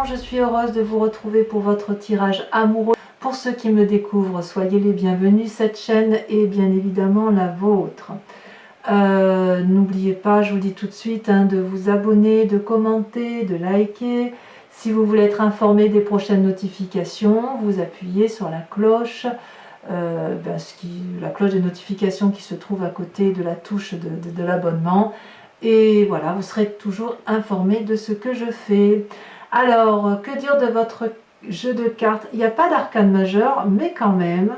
je suis heureuse de vous retrouver pour votre tirage amoureux. Pour ceux qui me découvrent, soyez les bienvenus. Cette chaîne est bien évidemment la vôtre. N'oubliez pas, je vous dis tout de suite, de vous abonner, de commenter, de liker. Si vous voulez être informé des prochaines notifications, vous appuyez sur la cloche. La cloche des notifications qui se trouve à côté de la touche de l'abonnement. Et voilà, vous serez toujours informé de ce que je fais. Alors, que dire de votre jeu de cartes? Il n'y a pas d'arcane majeur, mais quand même,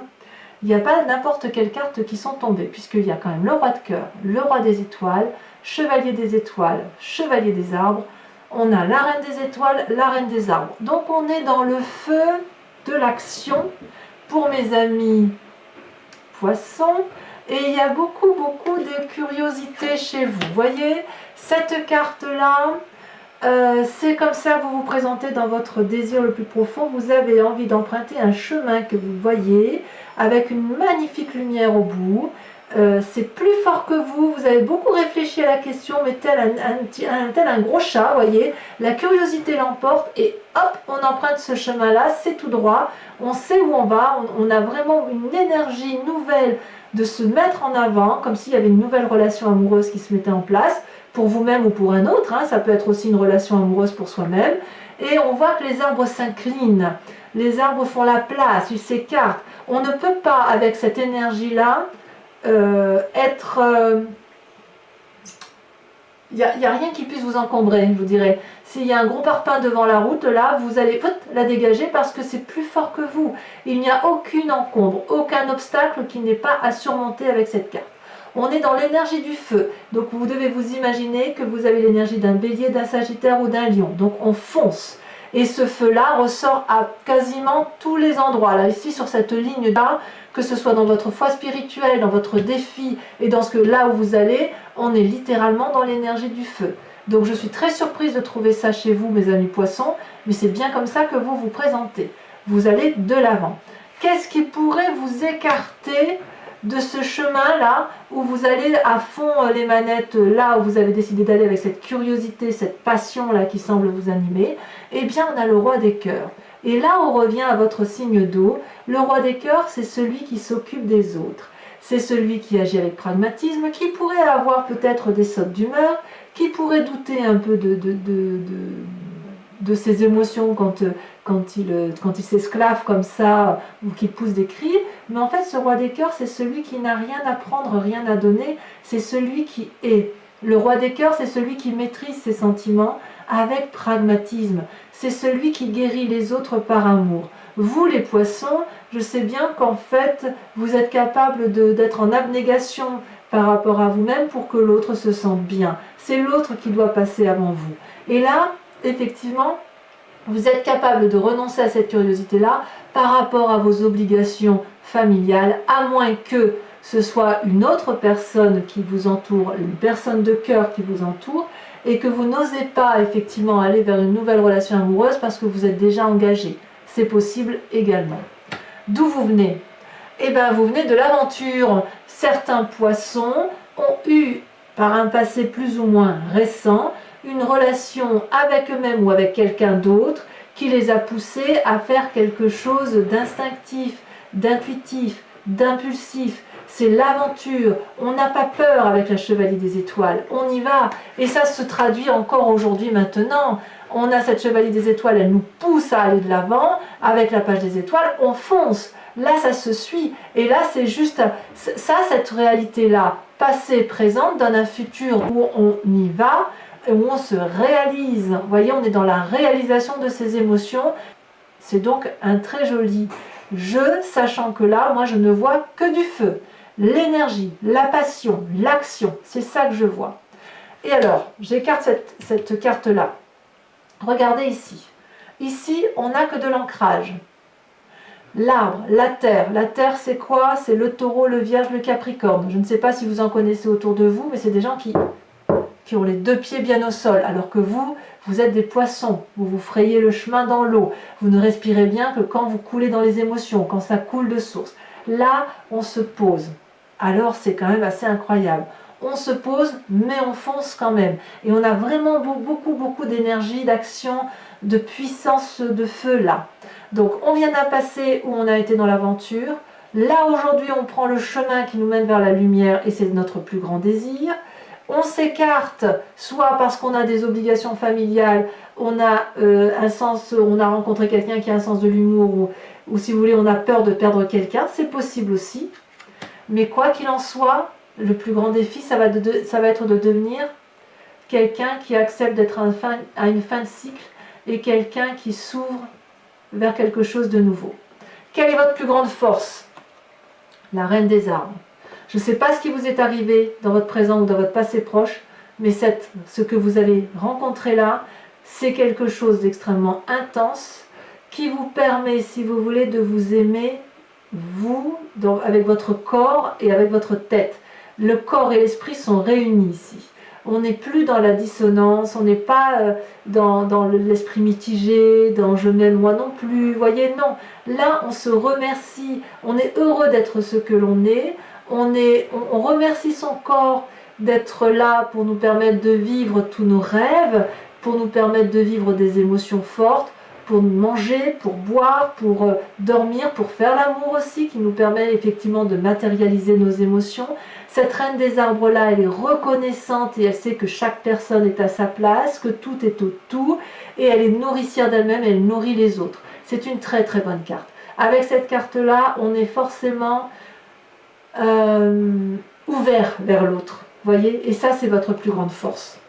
il n'y a pas n'importe quelle carte qui sont tombées, puisqu'il y a quand même le roi de cœur, le roi des étoiles, chevalier des étoiles, chevalier des arbres. On a la reine des étoiles, la reine des arbres. Donc on est dans le feu de l'action pour mes amis poissons. Et il y a beaucoup de curiosité chez vous. Vous voyez, cette carte-là, c'est comme ça que vous vous présentez dans votre désir le plus profond. Vous avez envie d'emprunter un chemin que vous voyez, avec une magnifique lumière au bout. C'est plus fort que vous. Vous avez beaucoup réfléchi à la question, mais tel un gros chat, vous voyez. La curiosité l'emporte et hop, on emprunte ce chemin-là, c'est tout droit. On sait où on va, on a vraiment une énergie nouvelle de se mettre en avant, comme s'il y avait une nouvelle relation amoureuse qui se mettait en place, pour vous-même ou pour un autre, ça peut être aussi une relation amoureuse pour soi-même, et on voit que les arbres s'inclinent, les arbres font la place, ils s'écartent. On ne peut pas, avec cette énergie-là, être... Il n'y a rien qui puisse vous encombrer, je vous dirais. S'il y a un gros parpaing devant la route, là, vous allez la dégager parce que c'est plus fort que vous. Il n'y a aucune encombre, aucun obstacle qui n'est pas à surmonter avec cette carte. On est dans l'énergie du feu. Donc vous devez vous imaginer que vous avez l'énergie d'un bélier, d'un sagittaire ou d'un lion. Donc on fonce. Et ce feu-là ressort à quasiment tous les endroits. Là, ici, sur cette ligne-là, que ce soit dans votre foi spirituelle, dans votre défi et dans là où vous allez, on est littéralement dans l'énergie du feu. Donc je suis très surprise de trouver ça chez vous, mes amis poissons, mais c'est bien comme ça que vous vous présentez. Vous allez de l'avant. Qu'est-ce qui pourrait vous écarter de ce chemin-là où vous allez à fond les manettes, là où vous avez décidé d'aller avec cette curiosité, cette passion-là qui semble vous animer? Eh bien, on a le roi des cœurs. Et là, on revient à votre signe d'eau. Le roi des cœurs, c'est celui qui s'occupe des autres. C'est celui qui agit avec pragmatisme, qui pourrait avoir peut-être des sautes d'humeur, qui pourrait douter un peu de ses émotions quand il s'esclave comme ça, ou qu'il pousse des cris. Mais en fait, ce roi des cœurs, c'est celui qui n'a rien à prendre, rien à donner. C'est celui qui est. Le roi des cœurs, c'est celui qui maîtrise ses sentiments avec pragmatisme. C'est celui qui guérit les autres par amour. Vous, les poissons, je sais bien qu'en fait, vous êtes capable d'être en abnégation par rapport à vous-même pour que l'autre se sente bien. C'est l'autre qui doit passer avant vous. Et là, effectivement, vous êtes capable de renoncer à cette curiosité-là par rapport à vos obligations familiales, à moins que ce soit une autre personne qui vous entoure, une personne de cœur qui vous entoure, et que vous n'osez pas effectivement aller vers une nouvelle relation amoureuse parce que vous êtes déjà engagé. C'est possible également. D'où vous venez? Eh bien, vous venez de l'aventure. Certains poissons ont eu, par un passé plus ou moins récent, une relation avec eux-mêmes ou avec quelqu'un d'autre qui les a poussés à faire quelque chose d'instinctif, d'intuitif, d'impulsif. C'est l'aventure. On n'a pas peur avec la chevalier des étoiles. On y va. Et ça se traduit encore aujourd'hui, maintenant. On a cette chevalier des étoiles, elle nous pousse à aller de l'avant. Avec la page des étoiles, on fonce. Là, ça se suit. Et là, c'est juste ça, cette réalité-là, passée, présente, donne un futur où on y va, où on se réalise. Vous voyez, on est dans la réalisation de ses émotions. C'est donc un très joli jeu, sachant que là, moi, je ne vois que du feu. L'énergie, la passion, l'action, c'est ça que je vois. Et alors, j'écarte cette carte-là. Regardez ici. Ici, on n'a que de l'ancrage. L'arbre, la terre c'est quoi? C'est le taureau, le vierge, le capricorne. Je ne sais pas si vous en connaissez autour de vous, mais c'est des gens qui ont les deux pieds bien au sol, alors que vous êtes des poissons, vous vous frayez le chemin dans l'eau, vous ne respirez bien que quand vous coulez dans les émotions, quand ça coule de source. Là, on se pose. Alors c'est quand même assez incroyable. on se pose, mais on fonce quand même. Et on a vraiment beaucoup d'énergie, d'action, de puissance de feu là. Donc on vient d'un passé où on a été dans l'aventure. Là aujourd'hui on prend le chemin qui nous mène vers la lumière et c'est notre plus grand désir. On s'écarte, soit parce qu'on a des obligations familiales, on a on a rencontré quelqu'un qui a un sens de l'humour, ou si vous voulez, on a peur de perdre quelqu'un, c'est possible aussi. Mais quoi qu'il en soit, le plus grand défi, ça va être de devenir quelqu'un qui accepte d'être à une fin de cycle et quelqu'un qui s'ouvre vers quelque chose de nouveau. Quelle est votre plus grande force? La reine des arbres. Je ne sais pas ce qui vous est arrivé dans votre présent ou dans votre passé proche, mais ce que vous allez rencontrer là, c'est quelque chose d'extrêmement intense qui vous permet, si vous voulez, de vous aimer, vous, avec votre corps et avec votre tête. Le corps et l'esprit sont réunis ici. On n'est plus dans la dissonance, on n'est pas dans l'esprit mitigé, dans je m'aime moi non plus, voyez, non. Là, on se remercie, on est heureux d'être ce que l'on est, on remercie son corps d'être là pour nous permettre de vivre tous nos rêves, pour nous permettre de vivre des émotions fortes, pour manger, pour boire, pour dormir, pour faire l'amour aussi, qui nous permet effectivement de matérialiser nos émotions. Cette reine des arbres-là, elle est reconnaissante et elle sait que chaque personne est à sa place, que tout est au tout, et elle est nourricière d'elle-même et elle nourrit les autres. C'est une très très bonne carte. Avec cette carte-là, on est forcément ouvert vers l'autre, voyez, et ça c'est votre plus grande force.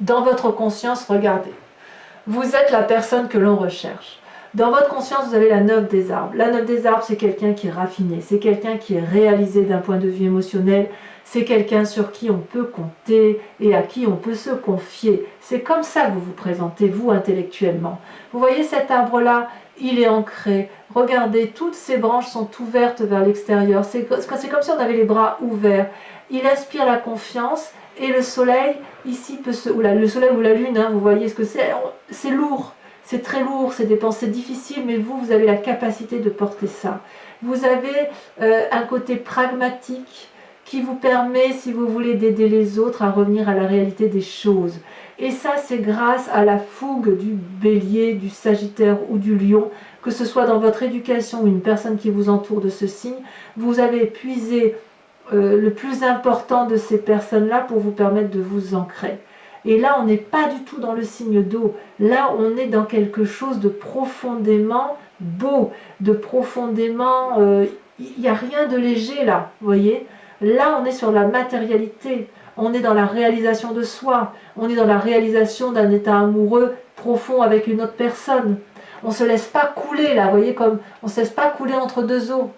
Dans votre conscience, regardez, vous êtes la personne que l'on recherche. Dans votre conscience, vous avez la 9 des arbres. La 9 des arbres, c'est quelqu'un qui est raffiné, c'est quelqu'un qui est réalisé d'un point de vue émotionnel, c'est quelqu'un sur qui on peut compter et à qui on peut se confier. C'est comme ça que vous vous présentez, vous, intellectuellement. Vous voyez cet arbre-là, il est ancré. Regardez, toutes ses branches sont ouvertes vers l'extérieur. C'est comme si on avait les bras ouverts. Il inspire la confiance et le soleil, ici, le soleil ou la lune, hein, vous voyez ce que c'est lourd. C'est très lourd, c'est des pensées difficiles, mais vous avez la capacité de porter ça. Vous avez un côté pragmatique qui vous permet, si vous voulez, d'aider les autres à revenir à la réalité des choses. Et ça, c'est grâce à la fougue du bélier, du sagittaire ou du lion, que ce soit dans votre éducation ou une personne qui vous entoure de ce signe, vous avez puisé le plus important de ces personnes-là pour vous permettre de vous ancrer. Et là, on n'est pas du tout dans le signe d'eau. Là, on est dans quelque chose de profondément beau, de profondément... Il n'y a rien de léger là, vous voyez. Là, on est sur la matérialité. On est dans la réalisation de soi. On est dans la réalisation d'un état amoureux profond avec une autre personne. On ne se laisse pas couler là, vous voyez, comme on ne se laisse pas couler entre deux eaux.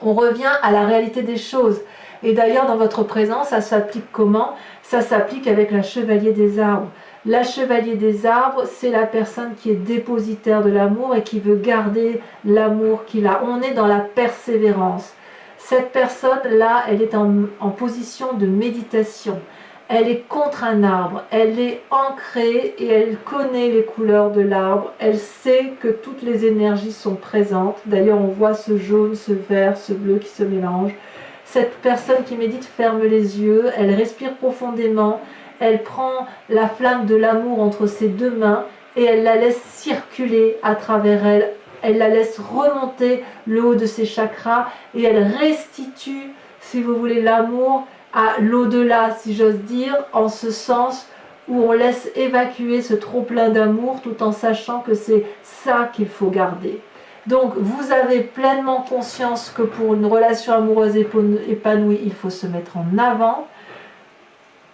On revient à la réalité des choses. Et d'ailleurs, dans votre présent, ça s'applique comment? Ça s'applique avec la chevalier des arbres. La chevalier des arbres, c'est la personne qui est dépositaire de l'amour et qui veut garder l'amour qu'il a. On est dans la persévérance. Cette personne-là, elle est en position de méditation. Elle est contre un arbre, elle est ancrée et elle connaît les couleurs de l'arbre. Elle sait que toutes les énergies sont présentes. D'ailleurs, on voit ce jaune, ce vert, ce bleu qui se mélangent. Cette personne qui médite ferme les yeux, elle respire profondément, elle prend la flamme de l'amour entre ses deux mains et elle la laisse circuler à travers elle. Elle la laisse remonter le haut de ses chakras et elle restitue, si vous voulez, l'amour à l'au-delà, si j'ose dire, en ce sens où on laisse évacuer ce trop-plein d'amour tout en sachant que c'est ça qu'il faut garder. Donc, vous avez pleinement conscience que pour une relation amoureuse épanouie, il faut se mettre en avant.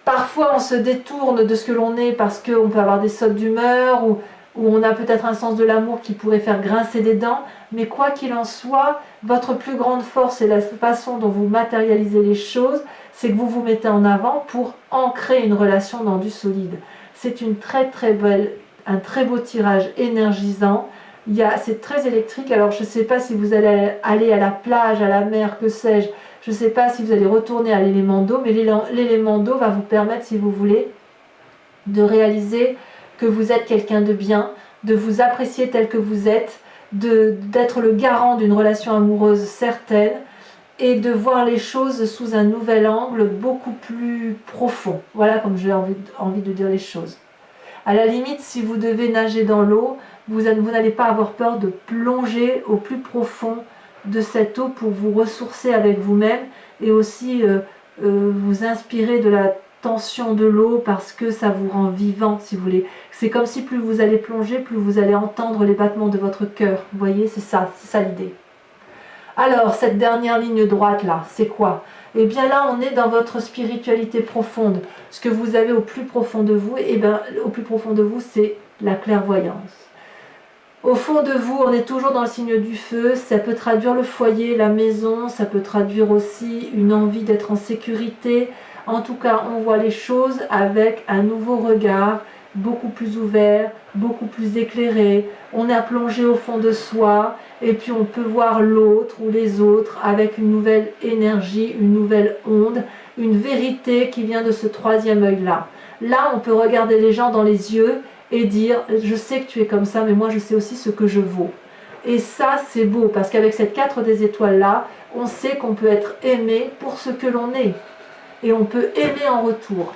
Parfois, on se détourne de ce que l'on est parce qu'on peut avoir des sautes d'humeur ou on a peut-être un sens de l'amour qui pourrait faire grincer des dents. Mais quoi qu'il en soit, votre plus grande force et la façon dont vous matérialisez les choses, c'est que vous vous mettez en avant pour ancrer une relation dans du solide. C'est une un très beau tirage énergisant. C'est très électrique, alors je ne sais pas si vous allez aller à la plage, à la mer, que sais-je. Je ne sais pas si vous allez retourner à l'élément d'eau, mais l'élément d'eau va vous permettre, si vous voulez, de réaliser que vous êtes quelqu'un de bien, de vous apprécier tel que vous êtes, d'être le garant d'une relation amoureuse certaine, et de voir les choses sous un nouvel angle beaucoup plus profond. Voilà comme j'ai envie de dire les choses. À la limite, si vous devez nager dans l'eau, vous n'allez pas avoir peur de plonger au plus profond de cette eau pour vous ressourcer avec vous-même et aussi vous inspirer de la tension de l'eau parce que ça vous rend vivant, si vous voulez. C'est comme si plus vous allez plonger, plus vous allez entendre les battements de votre cœur. Vous voyez, c'est ça l'idée. Alors, cette dernière ligne droite là, c'est quoi? Eh bien là, on est dans votre spiritualité profonde. Ce que vous avez au plus profond de vous, eh bien, au plus profond de vous, c'est la clairvoyance. Au fond de vous, on est toujours dans le signe du feu. Ça peut traduire le foyer, la maison, ça peut traduire aussi une envie d'être en sécurité. En tout cas, on voit les choses avec un nouveau regard, beaucoup plus ouvert, beaucoup plus éclairé. On est plongé au fond de soi et puis on peut voir l'autre ou les autres avec une nouvelle énergie, une nouvelle onde, une vérité qui vient de ce troisième œil-là. Là, on peut regarder les gens dans les yeux et dire « je sais que tu es comme ça, mais moi je sais aussi ce que je vaux ». Et ça, c'est beau, parce qu'avec cette 4 des étoiles-là, on sait qu'on peut être aimé pour ce que l'on est. Et on peut aimer en retour.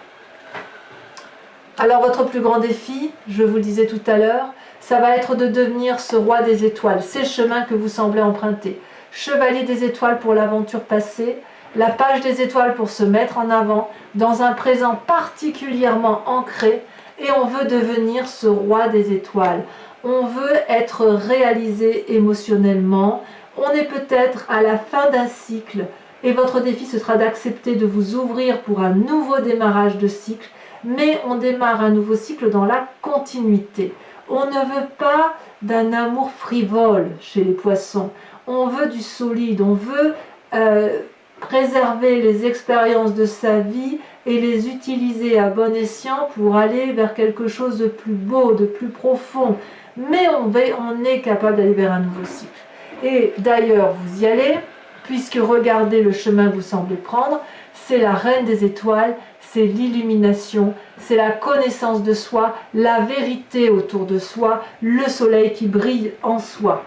Alors votre plus grand défi, je vous le disais tout à l'heure, ça va être de devenir ce roi des étoiles. C'est le chemin que vous semblez emprunter. Chevalier des étoiles pour l'aventure passée, la page des étoiles pour se mettre en avant, dans un présent particulièrement ancré, et on veut devenir ce roi des étoiles. On veut être réalisé émotionnellement. On est peut-être à la fin d'un cycle, et votre défi ce sera d'accepter de vous ouvrir pour un nouveau démarrage de cycle, mais on démarre un nouveau cycle dans la continuité. On ne veut pas d'un amour frivole chez les poissons. On veut du solide, on veut préserver les expériences de sa vie et les utiliser à bon escient pour aller vers quelque chose de plus beau, de plus profond. Mais on est capable d'aller vers un nouveau cycle. Et d'ailleurs, vous y allez, puisque regardez le chemin que vous semblez prendre, c'est la reine des étoiles, c'est l'illumination, c'est la connaissance de soi, la vérité autour de soi, le soleil qui brille en soi.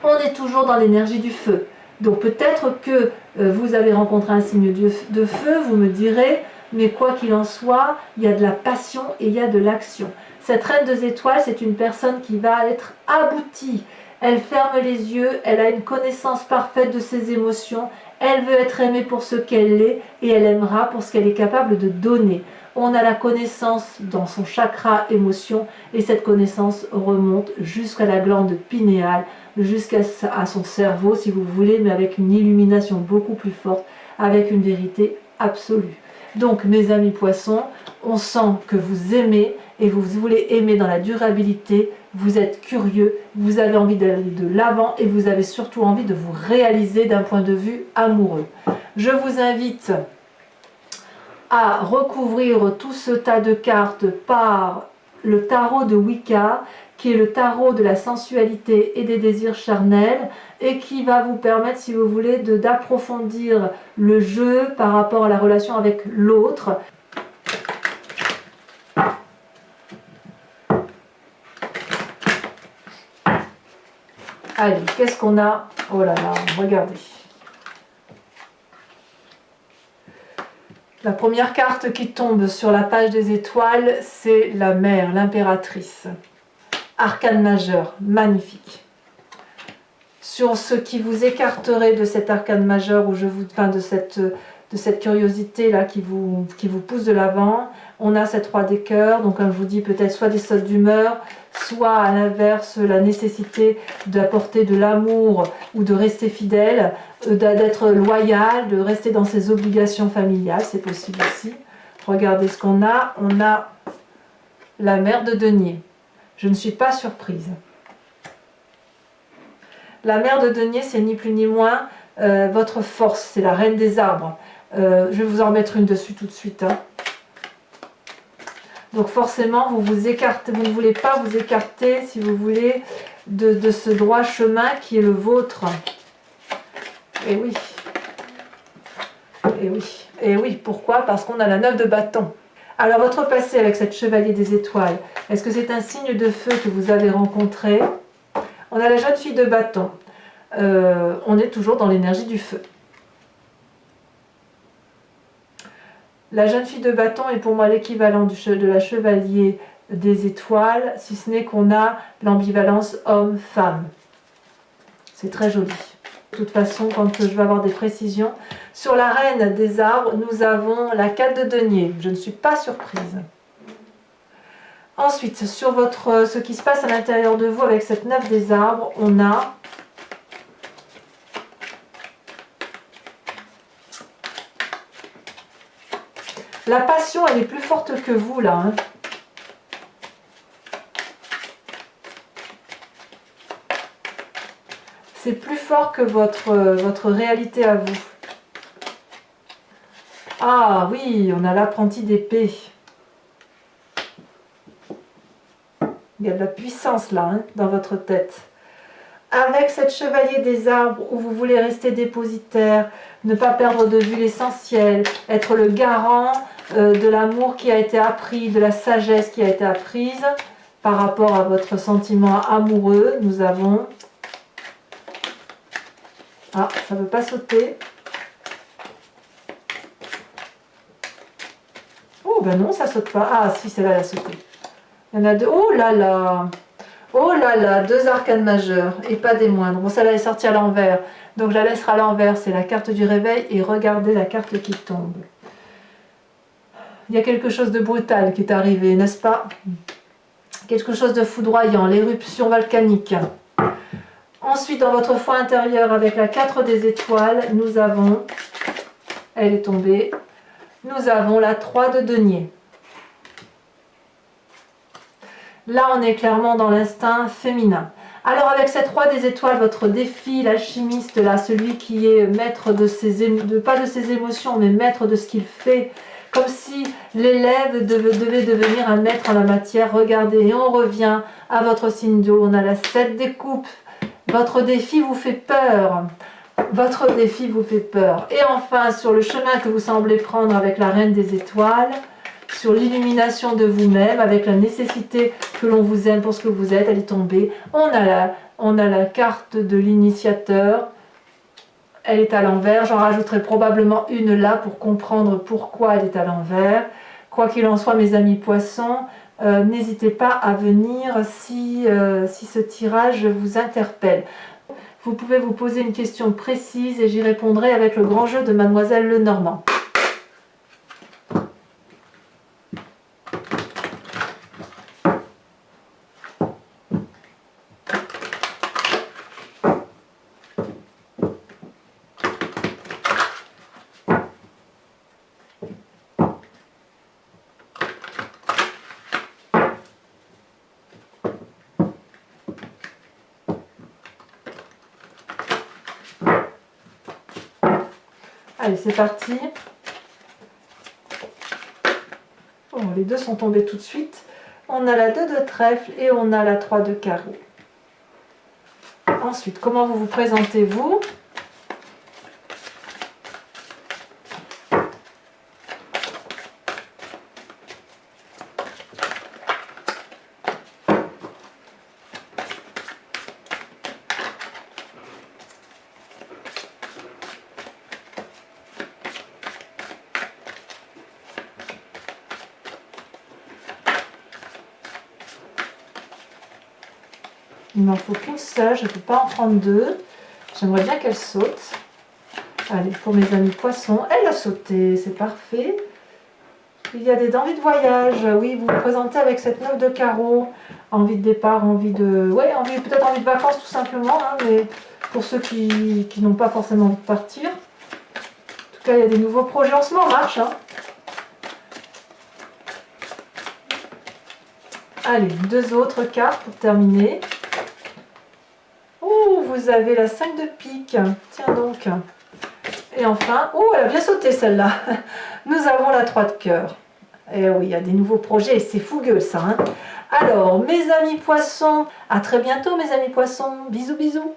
On est toujours dans l'énergie du feu. Donc peut-être que vous avez rencontré un signe de feu, vous me direz, mais quoi qu'il en soit, il y a de la passion et il y a de l'action. Cette reine des étoiles, c'est une personne qui va être aboutie. Elle ferme les yeux, elle a une connaissance parfaite de ses émotions, elle veut être aimée pour ce qu'elle est et elle aimera pour ce qu'elle est capable de donner. On a la connaissance dans son chakra émotion et cette connaissance remonte jusqu'à la glande pinéale, jusqu'à son cerveau si vous voulez, mais avec une illumination beaucoup plus forte, avec une vérité absolue. Donc mes amis poissons, on sent que vous aimez et vous voulez aimer dans la durabilité, vous êtes curieux, vous avez envie d'aller de l'avant et vous avez surtout envie de vous réaliser d'un point de vue amoureux. Je vous invite à recouvrir tout ce tas de cartes par le tarot de Wicca, qui est le tarot de la sensualité et des désirs charnels, et qui va vous permettre, si vous voulez, d'approfondir le jeu par rapport à la relation avec l'autre. Allez, qu'est-ce qu'on a? Oh là là, regardez. La première carte qui tombe sur la page des étoiles, c'est la mère, l'impératrice. Arcane majeur, magnifique. Sur ce qui vous écarterait de cet arcane majeur, de cette curiosité là qui vous pousse de l'avant, on a cette roi des cœurs, donc comme je vous dis, peut-être soit des sautes d'humeur, soit à l'inverse la nécessité d'apporter de l'amour ou de rester fidèle, d'être loyal, de rester dans ses obligations familiales, c'est possible aussi. Regardez ce qu'on a, on a la mère de denier. Je ne suis pas surprise. La mère de denier, c'est ni plus ni moins votre force, c'est la reine des arbres. Je vais vous en mettre une dessus tout de suite. Hein. Donc forcément, vous vous écartez, vous ne voulez pas vous écarter, si vous voulez, de ce droit chemin qui est le vôtre. Et oui. Et oui. Et oui, pourquoi? Parce qu'on a la 9 de bâton. Alors votre passé avec cette chevalier des étoiles, est-ce que c'est un signe de feu que vous avez rencontré? On a la jeune fille de bâton. on est toujours dans l'énergie du feu. La jeune fille de bâton est pour moi l'équivalent de la chevalier des étoiles, si ce n'est qu'on a l'ambivalence homme-femme. C'est très joli. De toute façon, quand je vais avoir des précisions, sur la reine des arbres, nous avons la 4 de denier. Je ne suis pas surprise. Ensuite, sur ce qui se passe à l'intérieur de vous avec cette 9 des arbres, on a la passion, elle est plus forte que vous là. Hein. C'est plus fort que votre réalité à vous. Ah oui, on a l'apprenti d'épée. Il y a de la puissance là, hein, dans votre tête. Avec cette chevalier des arbres où vous voulez rester dépositaire, ne pas perdre de vue l'essentiel, être le garant de l'amour qui a été appris, de la sagesse qui a été apprise par rapport à votre sentiment amoureux, nous avons... Ah, ça ne veut pas sauter. Oh, ben non, ça ne saute pas. Ah, si, celle-là, elle a sauté. Il y en a deux. Oh là là! Oh là là, 2 arcanes majeures, et pas des moindres. Bon, celle-là est sortie à l'envers, donc je la laisserai à l'envers. C'est la carte du réveil, et regardez la carte qui tombe. Il y a quelque chose de brutal qui est arrivé, n'est-ce pas? Quelque chose de foudroyant, l'éruption volcanique. Ensuite, dans votre foi intérieure, avec la 4 des étoiles, nous avons, elle est tombée, nous avons la 3 de denier. Là, on est clairement dans l'instinct féminin. Alors, avec cette 3 des étoiles, votre défi, l'alchimiste, là, celui qui est maître de pas de ses émotions, mais maître de ce qu'il fait, comme si l'élève devait devenir un maître en la matière. Regardez, et on revient à votre signe d'eau. On a la 7 des coupes. Votre défi vous fait peur. Votre défi vous fait peur. Et enfin, sur le chemin que vous semblez prendre avec la reine des étoiles, sur l'illumination de vous-même, avec la nécessité que l'on vous aime pour ce que vous êtes, elle est tombée. On a la carte de l'initiateur. Elle est à l'envers. J'en rajouterai probablement une là pour comprendre pourquoi elle est à l'envers. Quoi qu'il en soit, mes amis poissons, n'hésitez pas à venir si ce tirage vous interpelle. Vous pouvez vous poser une question précise et j'y répondrai avec le grand jeu de Mademoiselle Lenormand. Allez, c'est parti. Bon, les deux sont tombés tout de suite. On a la 2 de trèfle et on a la 3 de carreau. Ensuite, comment vous vous présentez-vous ? Il m'en faut qu'une seule, je ne peux pas en prendre 2. J'aimerais bien qu'elle saute. Allez, pour mes amis poissons, elle a sauté, c'est parfait. Il y a des envies de voyage, oui, vous vous présentez avec cette 9 de carreau. Envie de départ, envie de... Ouais, peut-être envie de vacances tout simplement, hein, mais pour ceux qui n'ont pas forcément envie de partir. En tout cas, il y a des nouveaux projets en ce moment en marche. Hein. Allez, 2 autres cartes pour terminer. Oh, vous avez la 5 de pique. Tiens donc. Et enfin, oh, elle a bien sauté celle-là. Nous avons la 3 de cœur. Et oui, il y a des nouveaux projets. C'est fougueux ça. Hein. Alors, mes amis poissons, à très bientôt mes amis poissons. Bisous, bisous.